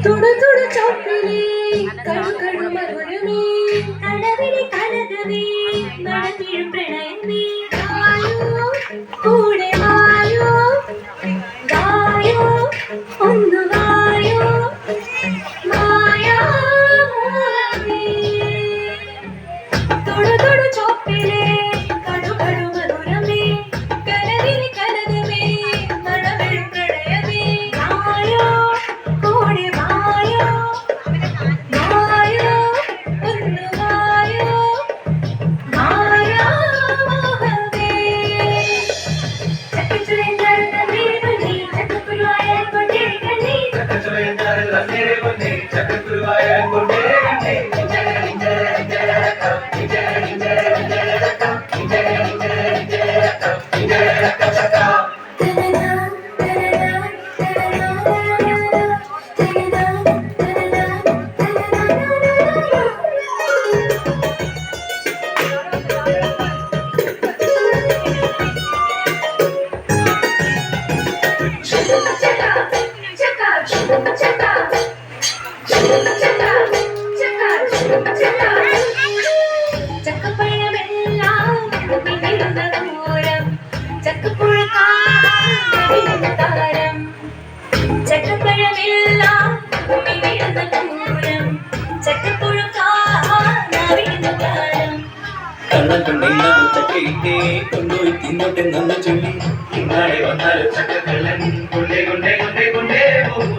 തുടു തുടു ചോപ്പിലേ കടു കടു മധുരമേ കടവിലെ കനകമേ മഴവിഴും പ്രണയമേ വായോ കൂടെ വായോ വായോ ഒന്ന് വായോ മായാമോഹമേ തുടു തുടു ചോപ്പിലേ കടു കടു മധുരമേ കടവിലെ കനകമേ മഴവിഴും പ്രണയമേ വായോ കൂടെ വായോ വായോ ഒന്ന് വായോ മായാമോഹമേ ചക്കച്ചുരേന്ദ്രൻ തന്നീ ചക്കപ്പുരുവായ കൊണ്ടേ കണ്ണീ ചക്കപ്പഴമെല്ലാം വിഴുന്ന ദൂരം ചക്കപ്പുഴക്കാരം ചക്കപ്പഴമെല്ലാം വിഴുന്ന ദൂരം ചക്കപ്പുഴക്കാരം കള്ളം കൊണ്ടെല്ലാം ചക്കയിട്ടേ കൊണ്ടുപോയി തിന്നോട്ടെ നല്ല ചൊല്ലി ഇന്നാളെ വന്നാലും ചക്കക്കള്ളൻ കൊണ്ടേ കൊണ്ടേ കൊണ്ടേ കൊണ്ടേ പോകും